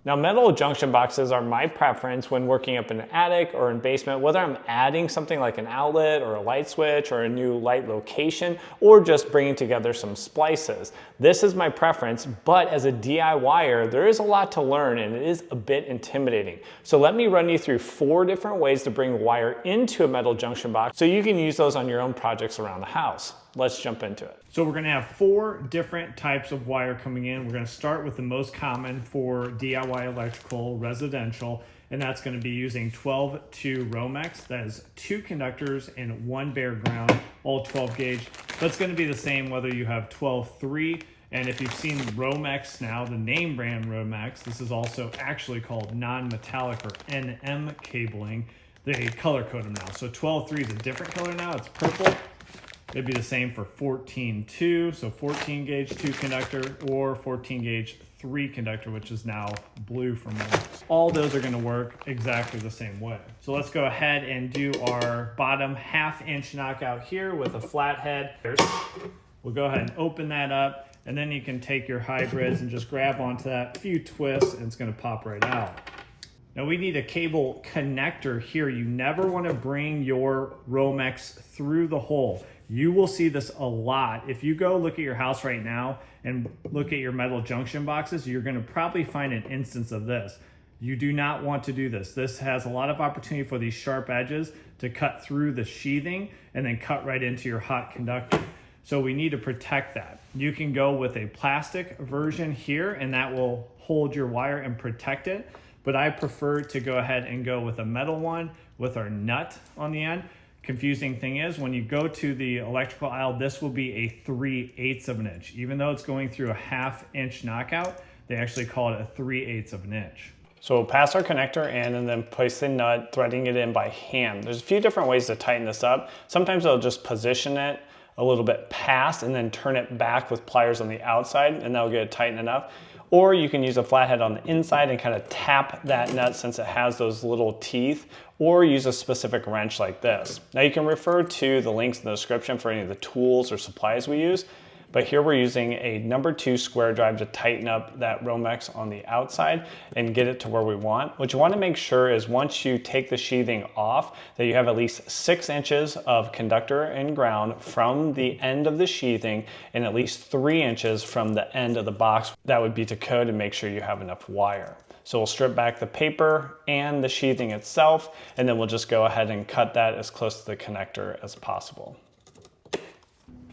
Now, metal junction boxes are my preference when working up in an attic or in basement, whether I'm adding something like an outlet or a light switch or a new light location, or just bringing together some splices. This is my preference, but as a DIYer, there is a lot to learn and it is a bit intimidating. So let me run you through 4 different ways to bring wire into a metal junction box so you can use those on your own projects around the house. Let's jump into it. So we're gonna have 4 different types of wire coming in. We're gonna start with the most common for DIY electrical residential, and that's gonna be using 12-2 Romex. That is 2 conductors and 1 bare ground, all 12 gauge. That's gonna be the same whether you have 12-3, and if you've seen Romex now, the name brand Romex, this is also actually called non-metallic or NM cabling. They color code them now. So 12-3 is a different color now, it's purple. It'd be the same for 14-2, so 14 gauge 2 conductor, or 14 gauge 3 conductor, which is now blue from Romex. All those are gonna work exactly the same way. So let's go ahead and do our bottom 1/2 inch knockout here with a flat head. We'll go ahead and open that up, and then you can take your hybrids and just grab onto that, a few twists, and it's gonna pop right out. Now we need a cable connector here. You never wanna bring your Romex through the hole. You will see this a lot. If you go look at your house right now and look at your metal junction boxes, you're gonna probably find an instance of this. You do not want to do this. This has a lot of opportunity for these sharp edges to cut through the sheathing and then cut right into your hot conductor. So we need to protect that. You can go with a plastic version here and that will hold your wire and protect it. But I prefer to go ahead and go with a metal one with our nut on the end. Confusing thing is when you go to the electrical aisle, this will be a 3/8 of an inch. Even though it's going through a 1/2 inch knockout, they actually call it a 3/8 of an inch. So we'll pass our connector in and then place the nut, threading it in by hand. There's a few different ways to tighten this up. Sometimes I'll just position it a little bit past and then turn it back with pliers on the outside, and that'll get it tightened enough. Or you can use a flathead on the inside and kind of tap that nut since it has those little teeth, or use a specific wrench like this. Now you can refer to the links in the description for any of the tools or supplies we use, but here we're using a number 2 square drive to tighten up that Romex on the outside and get it to where we want. What you want to make sure is once you take the sheathing off, that you have at least 6 inches of conductor and ground from the end of the sheathing and at least 3 inches from the end of the box. That would be to code and make sure you have enough wire. So we'll strip back the paper and the sheathing itself, and then we'll just go ahead and cut that as close to the connector as possible.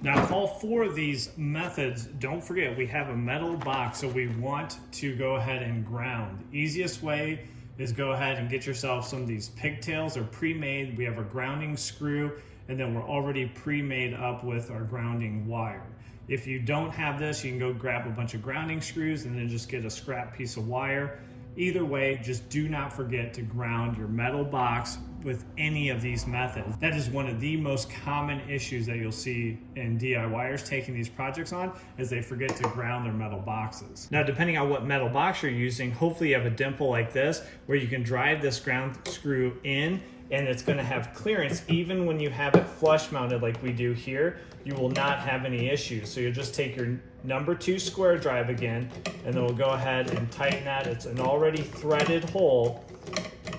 Now, all 4 of these methods, don't forget we have a metal box, so we want to go ahead and ground. Easiest way is go ahead and get yourself some of these pigtails. They're pre-made. We have our grounding screw, and then we're already pre-made up with our grounding wire. If you don't have this, you can go grab a bunch of grounding screws and then just get a scrap piece of wire. Either way, just do not forget to ground your metal box with any of these methods. That is one of the most common issues that you'll see in DIYers taking these projects on, is they forget to ground their metal boxes. Now, depending on what metal box you're using, hopefully you have a dimple like this where you can drive this ground screw in and it's gonna have clearance. Even when you have it flush mounted like we do here, you will not have any issues. So you'll just take your number 2 square drive again, and then we'll go ahead and tighten that. It's an already threaded hole.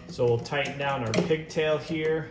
So we'll tighten down our pigtail here,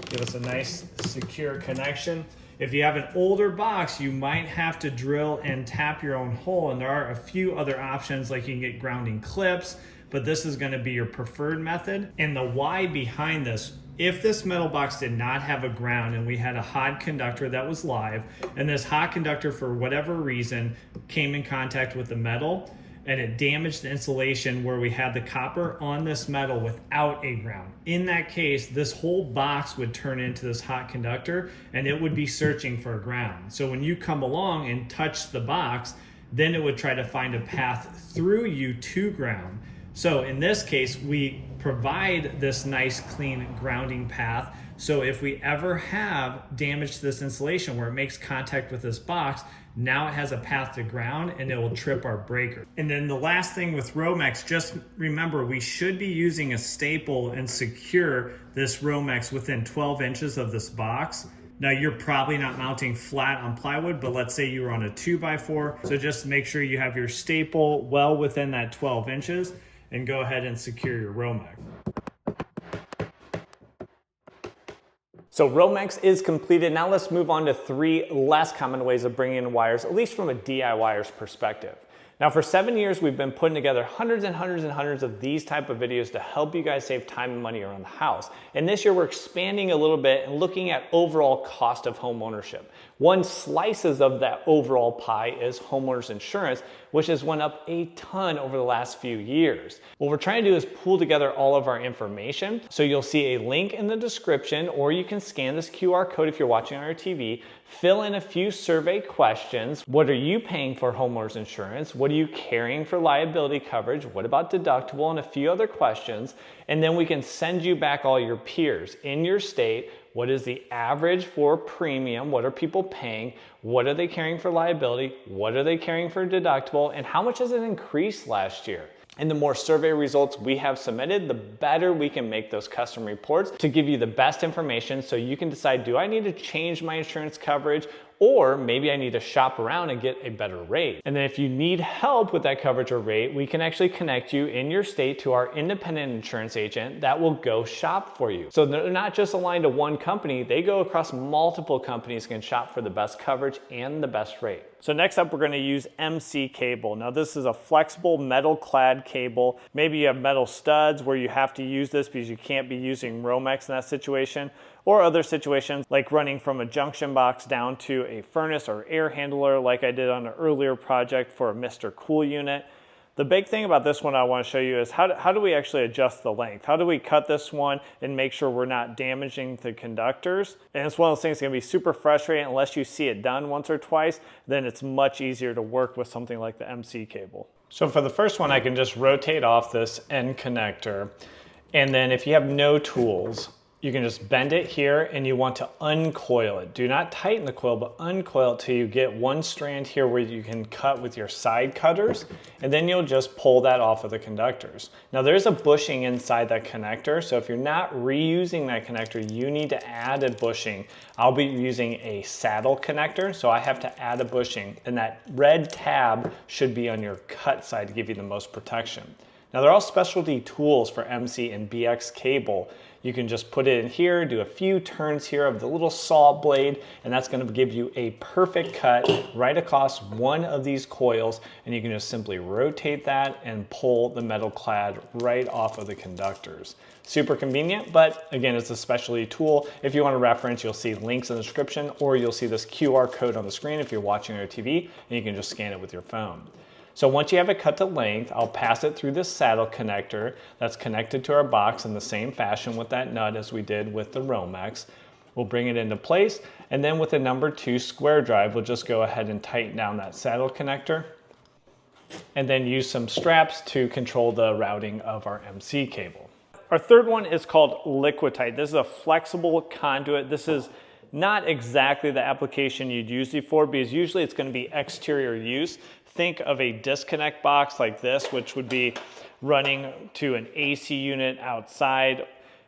give us a nice secure connection. If you have an older box, you might have to drill and tap your own hole, and there are a few other options, like you can get grounding clips, but this is gonna be your preferred method. And the why behind this, if this metal box did not have a ground and we had a hot conductor that was live, and this hot conductor for whatever reason came in contact with the metal and it damaged the insulation where we had the copper on this metal without a ground, in that case, this whole box would turn into this hot conductor and it would be searching for a ground. So when you come along and touch the box, then it would try to find a path through you to ground. So in this case, we provide this nice clean grounding path. So if we ever have damage to this insulation where it makes contact with this box, now it has a path to ground and it will trip our breaker. And then the last thing with Romex, just remember we should be using a staple and secure this Romex within 12 inches of this box. Now you're probably not mounting flat on plywood, but let's say you were on a 2x4. So just make sure you have your staple well within that 12 inches. and go ahead and secure your Romex. So Romex is completed. Now let's move on to 3 less common ways of bringing in wires, at least from a DIYer's perspective. Now for 7 years, we've been putting together hundreds and hundreds and hundreds of these type of videos to help you guys save time and money around the house. And this year we're expanding a little bit and looking at overall cost of home ownership. One slices of that overall pie is homeowners insurance, which has went up a ton over the last few years. What we're trying to do is pull together all of our information. So you'll see a link in the description, or you can scan this QR code if you're watching on your TV, fill in a few survey questions. What are you paying for homeowners insurance? What are you carrying for liability coverage? What about deductible? And a few other questions. And then we can send you back all your peers in your state. What is the average for premium? What are people paying? What are they carrying for liability? What are they carrying for deductible? And how much has it increased last year? And the more survey results we have submitted, the better we can make those custom reports to give you the best information so you can decide, do I need to change my insurance coverage? Or maybe I need to shop around and get a better rate. And then if you need help with that coverage or rate, we can actually connect you in your state to our independent insurance agent that will go shop for you. So they're not just aligned to one company, they go across multiple companies, can shop for the best coverage and the best rate. So next up, we're going to use MC cable. Now this is a flexible metal clad cable. Maybe you have metal studs where you have to use this because you can't be using Romex in that situation, or other situations like running from a junction box down to a furnace or air handler like I did on an earlier project for a Mr. Cool unit. The big thing about this one I want to show you is how do we actually adjust the length? How do we cut this one and make sure we're not damaging the conductors? And it's one of those things that's going to be super frustrating unless you see it done once or twice. Then it's much easier to work with something like the MC cable. So for the first one, I can just rotate off this end connector. And then if you have no tools, you can just bend it here and you want to uncoil it. Do not tighten the coil, but uncoil it till you get one strand here where you can cut with your side cutters, and then you'll just pull that off of the conductors. Now there's a bushing inside that connector, so if you're not reusing that connector, you need to add a bushing. I'll be using a saddle connector, so I have to add a bushing, and that red tab should be on your cut side to give you the most protection. Now they're all specialty tools for MC and BX cable. You can just put it in here, do a few turns here of the little saw blade, and that's going to give you a perfect cut right across one of these coils, and you can just simply rotate that and pull the metal clad right off of the conductors. Super convenient, but again, it's a specialty tool. If you want to reference, you'll see links in the description, or you'll see this QR code on the screen if you're watching on your TV, and you can just scan it with your phone. So once you have it cut to length, I'll pass it through this saddle connector that's connected to our box in the same fashion with that nut as we did with the Romex. We'll bring it into place, and then with the number 2 square drive, we'll just go ahead and tighten down that saddle connector, and then use some straps to control the routing of our MC cable. Our third one is called Liquidite. This is a flexible conduit. This is not exactly the application you'd use it for, because usually it's going to be exterior use. Think of a disconnect box like this, which would be running to an AC unit outside,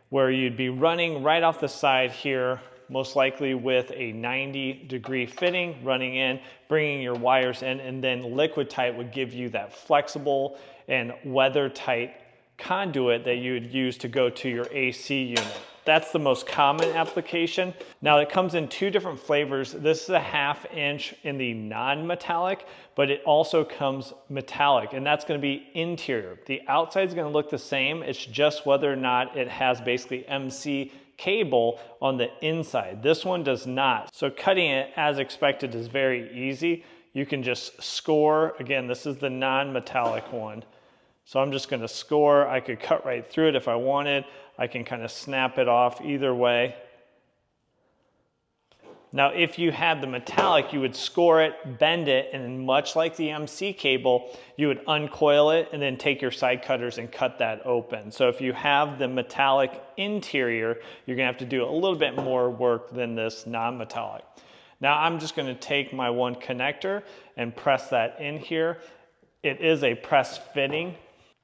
where you'd be running right off the side here, most likely with a 90-degree fitting running in, bringing your wires in, and then Liquidite would give you that flexible and weather-tight conduit that you would use to go to your AC unit. That's the most common application. Now it comes in 2 different flavors. This is a 1/2 inch in the non-metallic, but it also comes metallic, and that's gonna be interior. The outside is gonna look the same. It's just whether or not it has basically MC cable on the inside. This one does not. So cutting it as expected is very easy. You can just score. Again, this is the non-metallic one. So I'm just gonna score. I could cut right through it if I wanted. I can kind of snap it off either way. Now, if you had the metallic, you would score it, bend it, and then much like the MC cable, you would uncoil it and then take your side cutters and cut that open. So if you have the metallic interior, you're gonna have to do a little bit more work than this non-metallic. Now I'm just gonna take my one connector and press that in here. It is a press fitting,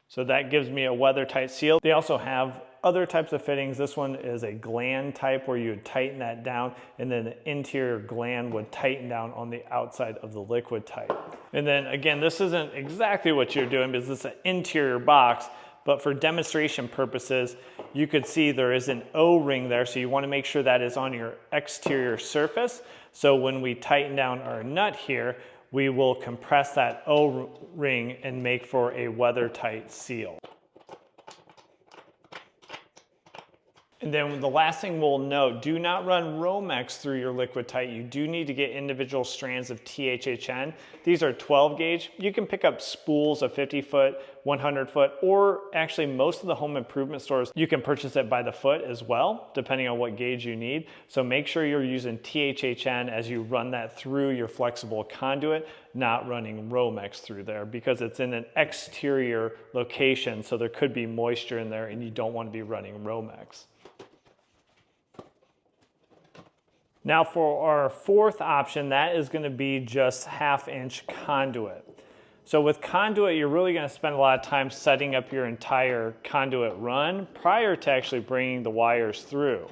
so that gives me a weather-tight seal. They also have other types of fittings. This one is a gland type where you would tighten that down, and then the interior gland would tighten down on the outside of the Liquidite. And then again, this isn't exactly what you're doing because it's an interior box, but for demonstration purposes, you could see there is an O-ring there, so you want to make sure that is on your exterior surface. So when we tighten down our nut here, we will compress that O-ring and make for a weather-tight seal. And then the last thing we'll note, do not run Romex through your liquid tight. You do need to get individual strands of THHN. These are 12 gauge. You can pick up spools of 50 foot, 100 foot, or actually most of the home improvement stores, you can purchase it by the foot as well, depending on what gauge you need. So make sure you're using THHN as you run that through your flexible conduit, not running Romex through there because it's in an exterior location. So there could be moisture in there and you don't want to be running Romex. Now for our fourth option, that is going to be just 1/2 inch conduit. So with conduit, you're really going to spend a lot of time setting up your entire conduit run prior to actually bringing the wires through.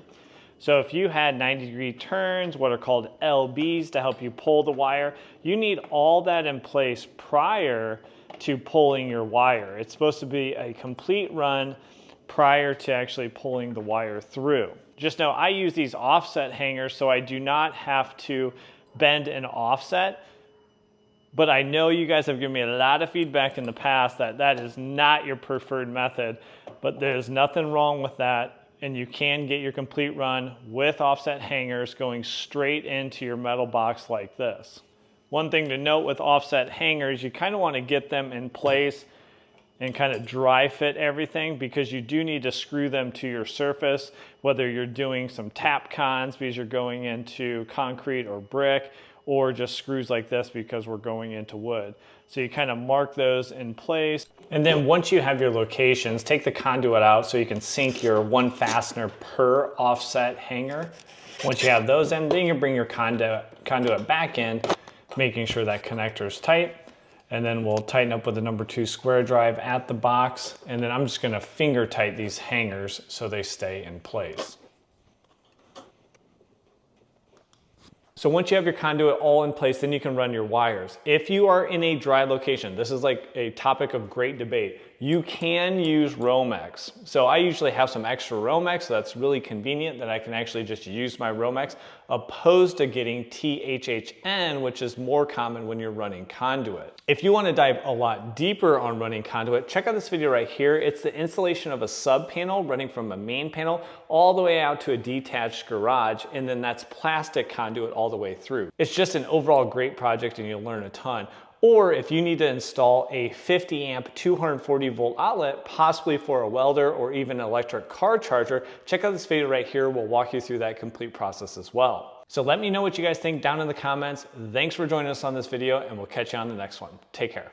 So if you had 90-degree turns, what are called LBs to help you pull the wire, you need all that in place prior to pulling your wire. It's supposed to be a complete run prior to actually pulling the wire through. Just know I use these offset hangers so I do not have to bend and offset, but I know you guys have given me a lot of feedback in the past that that is not your preferred method, but there's nothing wrong with that, and you can get your complete run with offset hangers going straight into your metal box like this. One thing to note with offset hangers, you kind of want to get them in place and kind of dry fit everything because you do need to screw them to your surface, whether you're doing some tap cons because you're going into concrete or brick, or just screws like this because we're going into wood. So you kind of mark those in place. And then once you have your locations, take the conduit out so you can sink your 1 fastener per offset hanger. Once you have those in, then you bring your conduit back in, making sure that connector is tight. And then we'll tighten up with the number 2 square drive at the box. And then I'm just gonna finger tight these hangers so they stay in place. So once you have your conduit all in place, then you can run your wires. If you are in a dry location, this is like a topic of great debate, you can use Romex. So I usually have some extra Romex, so that's really convenient that I can actually just use my Romex, opposed to getting THHN, which is more common when you're running conduit. If you want to dive a lot deeper on running conduit, check out this video right here. It's the installation of a sub panel running from a main panel all the way out to a detached garage, and then that's plastic conduit all the way through. It's just an overall great project and you'll learn a ton. Or if you need to install a 50 amp 240 volt outlet, possibly for a welder or even an electric car charger, check out this video right here. We'll walk you through that complete process as well. So let me know what you guys think down in the comments. Thanks for joining us on this video and we'll catch you on the next one. Take care.